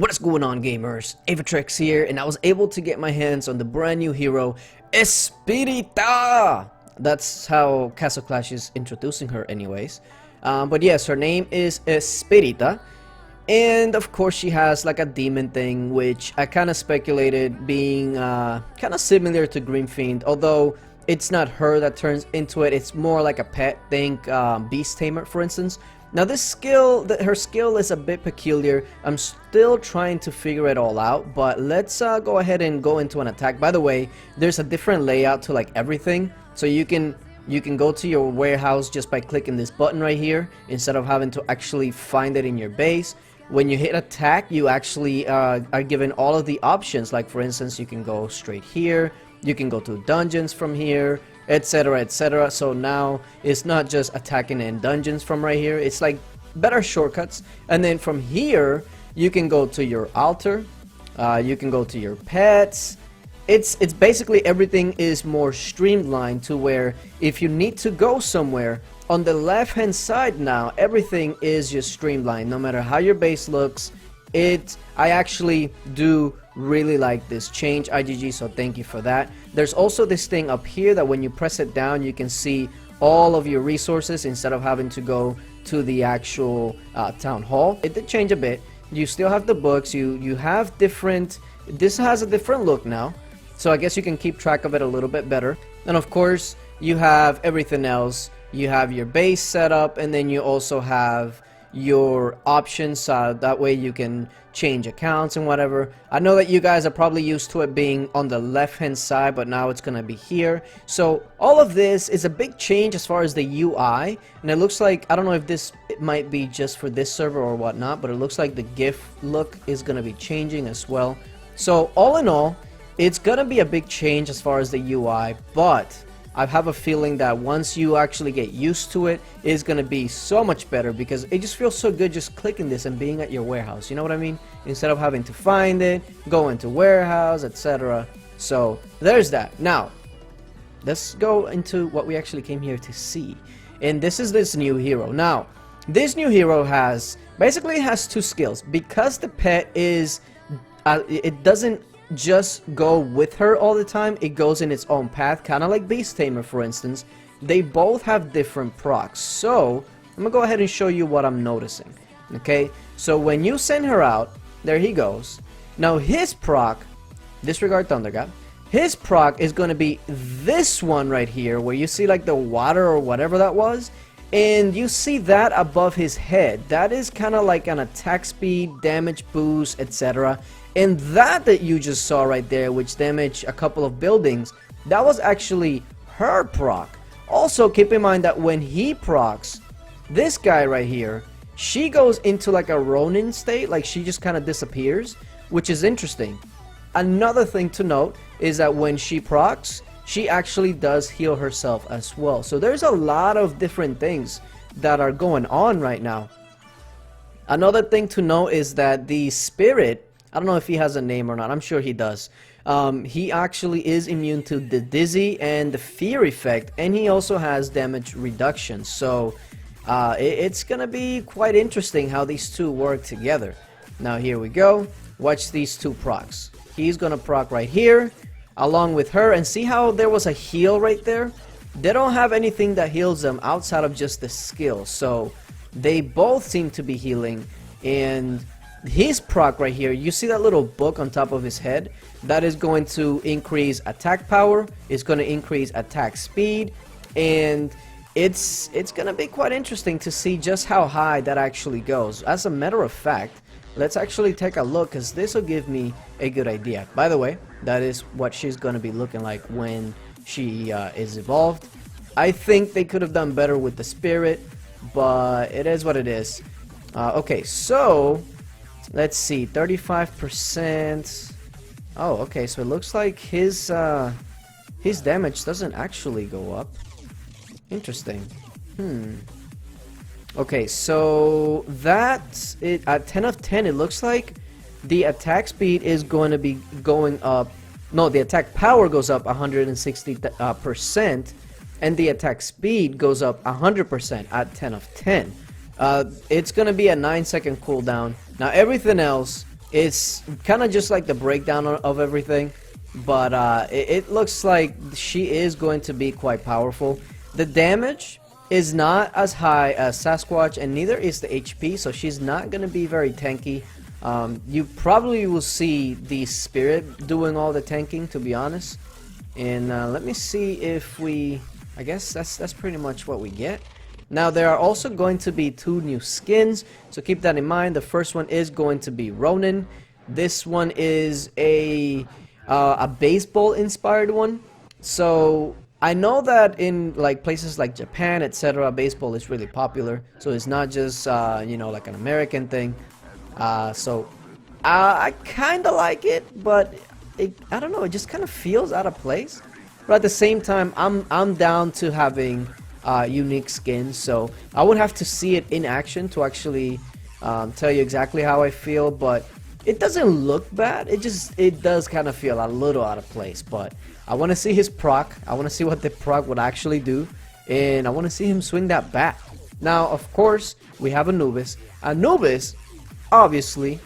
What is going on, gamers? Aevatrex here, and I was able to get my hands on the brand new hero, ESPIRITA! That's how Castle Clash is introducing her anyways. But yes, her name is ESPIRITA. And of course she has like a demon thing, which I kind of speculated being kind of similar to Green Fiend, although it's not her that turns into it, it's more like a pet. Think Beast Tamer, for instance. Now this skill, her skill is a bit peculiar. I'm still trying to figure it all out, but let's go ahead and go into an attack. By the way, there's a different layout to like everything, so you can go to your warehouse just by clicking this button right here, instead of having to actually find it in your base. When you hit attack, you actually are given all of the options, like for instance, you can go straight here, you can go to dungeons from here, etc, etc. So now it's not just attacking in dungeons from right here, it's like better shortcuts. And then from here you can go to your altar, you can go to your pets. It's basically everything is more streamlined to where if you need to go somewhere, on the left hand side now everything is just streamlined. No matter how your base looks, I actually do really like this change, IGG, so thank you for that. There's also this thing up here that when you press it down, you can see all of your resources instead of having to go to the actual town hall. It did change a bit. You still have the books, you have different, this has a different look now, so I guess you can keep track of it a little bit better. And of course you have everything else. You have your base set up, and then you also have your options, that way you can change accounts and whatever. I know that you guys are probably used to it being on the left hand side, but now it's gonna be here. So all of this is a big change as far as the UI, and it looks like, I don't know if it might be just for this server or whatnot, but it looks like the GIF look is gonna be changing as well. So all in all, it's gonna be a big change as far as the UI, but I have a feeling that once you actually get used to it, it's going to be so much better, because it just feels so good just clicking this and being at your warehouse, you know what I mean? Instead of having to find it, go into warehouse, etc. So there's that. Now, let's go into what we actually came here to see. And this is this new hero. Now, this new hero basically has two skills. Because the pet is, it doesn't just go with her all the time, it goes in its own path, kind of like Beast Tamer, for instance. They both have different procs, so I'm gonna go ahead and show you what I'm noticing. Okay, so when you send her out, there he goes. Now his proc, disregard Thunder God, his proc is gonna be this one right here, where you see like the water or whatever that was, and you see that above his head. That is kind of like an attack speed, damage boost, etc. And that you just saw right there, which damaged a couple of buildings, that was actually her proc. Also, keep in mind that when he procs, this guy right here, she goes into like a Ronin state, like she just kind of disappears, which is interesting. Another thing to note is that when she procs, she actually does heal herself as well. So there's a lot of different things that are going on right now. Another thing to note is that the spirit, I don't know if he has a name or not, I'm sure he does. He actually is immune to the dizzy and the fear effect, and he also has damage reduction. So it's gonna be quite interesting how these two work together. Now here we go, watch these two procs. He's gonna proc right here along with her, and see how there was a heal right there? They don't have anything that heals them outside of just the skill, so they both seem to be healing. And his proc right here, you see that little book on top of his head? That is going to increase attack power, it's going to increase attack speed, and it's going to be quite interesting to see just how high that actually goes. As a matter of fact, let's actually take a look, because this will give me a good idea. By the way, that is what she's going to be looking like when she is evolved. I think they could have done better with the spirit, but it is what it is. Okay, so let's see, 35%. Oh, okay, so it looks like his damage doesn't actually go up. Interesting. Okay, so that's it. At 10 of 10, it looks like the attack speed is going to be going up. No, the attack power goes up 160%, and the attack speed goes up 100% at 10 of 10. It's going to be a 9-second cooldown. Now everything else It's kind of just like the breakdown of everything, but it looks like she is going to be quite powerful. The damage is not as high as Sasquatch, and neither is the HP, so she's not going to be very tanky. You probably will see the Spirit doing all the tanking, to be honest. And let me see if we... I guess that's pretty much what we get. Now, there are also going to be 2 new skins, so keep that in mind. The first one is going to be Ronin. This one is a baseball-inspired one. So I know that in like places like Japan, etc., baseball is really popular. So it's not just you know, like an American thing. So I kind of like it, but I don't know. It just kind of feels out of place. But at the same time, I'm down to having unique skins, so I would have to see it in action to actually tell you exactly how I feel. But it doesn't look bad. It does kind of feel a little out of place. But I want to see his proc. I want to see what the proc would actually do, and I want to see him swing that bat. Now, of course, we have Anubis. Anubis, obviously,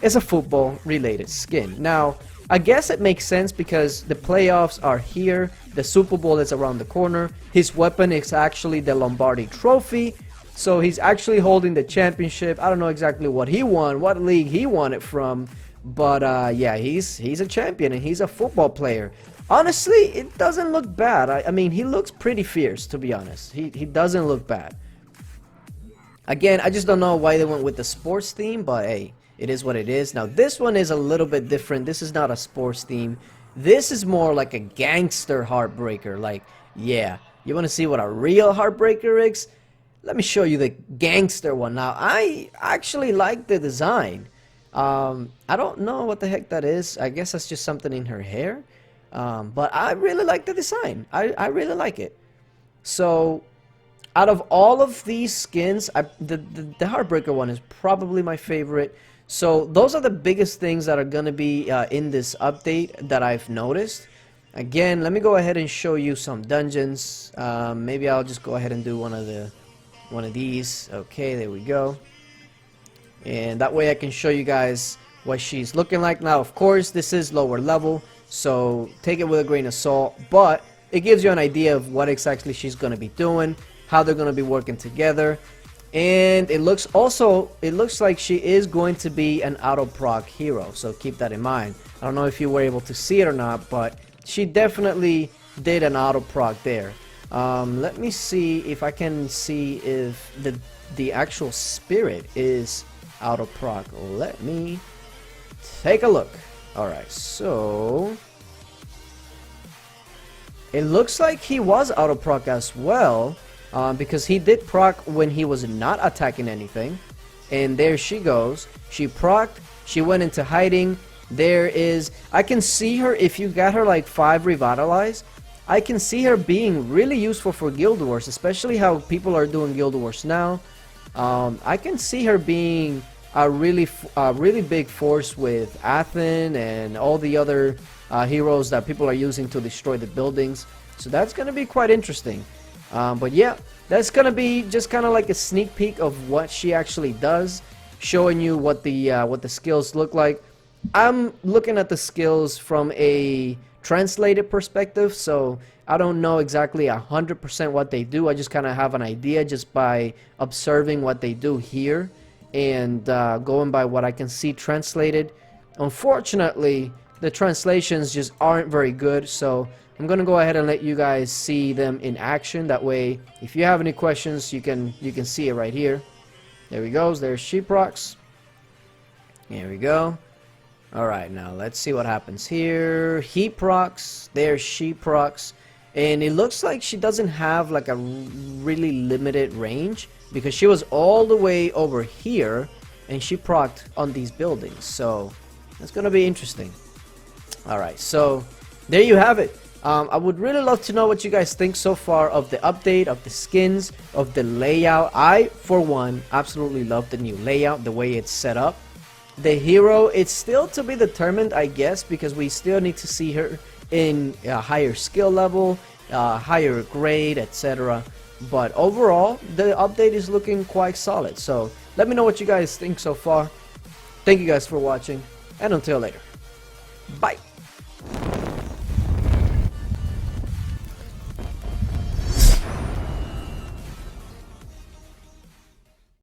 is a football-related skin. Now, I guess it makes sense because the playoffs are here, the Super Bowl is around the corner, his weapon is actually the Lombardi Trophy, so he's actually holding the championship. I don't know exactly what he won, what league he won it from, but yeah, he's a champion and he's a football player. Honestly, it doesn't look bad. I mean, he looks pretty fierce, to be honest. He doesn't look bad. Again, I just don't know why they went with the sports theme, but hey, it is what it is. Now, this one is a little bit different. This is not a sports theme. This is more like a gangster heartbreaker. Like, yeah, you want to see what a real heartbreaker is? Let me show you the gangster one. Now, I actually like the design. I don't know what the heck that is. I guess that's just something in her hair. But I really like the design. I really like it. So, out of all of these skins, the Heartbreaker one is probably my favorite. So those are the biggest things that are going to be in this update that I've noticed. Again, let me go ahead and show you some dungeons. Maybe I'll just go ahead and do one of these. Okay, there we go. And that way I can show you guys what she's looking like. Now, of course, this is lower level, so take it with a grain of salt. But it gives you an idea of what exactly she's going to be doing, how they're going to be working together. And it looks like she is going to be an auto proc hero, so keep that in mind. I don't know if you were able to see it or not, but she definitely did an auto proc there. Let me see if I can see if the actual spirit is auto proc. Let me take a look. Alright, so it looks like he was auto proc as well. Because he did proc when he was not attacking anything. And there she goes. She procced. She went into hiding. There is... I can see her, if you got her like 5 revitalized, I can see her being really useful for Guild Wars, especially how people are doing Guild Wars now. I can see her being a really big force with Athen and all the other heroes that people are using to destroy the buildings. So that's going to be quite interesting. But yeah, that's gonna be just kind of like a sneak peek of what she actually does, showing you what the skills look like. I'm looking at the skills from a translated perspective, so I don't know exactly 100% what they do. I just kind of have an idea just by observing what they do here and going by what I can see translated. Unfortunately, the translations just aren't very good, so I'm gonna go ahead and let you guys see them in action. That way, if you have any questions, you can see it right here. There we go. There's she procs. There we go. All right, now let's see what happens here. He procs. There's she procs, and it looks like she doesn't have like a really limited range because she was all the way over here, and she procced on these buildings. So that's gonna be interesting. All right, so there you have it. I would really love to know what you guys think so far of the update, of the skins, of the layout. I, for one, absolutely love the new layout, the way it's set up. The hero, it's still to be determined, I guess, because we still need to see her in a higher skill level, higher grade, etc. But overall, the update is looking quite solid. So let me know what you guys think so far. Thank you guys for watching, and until later. Bye!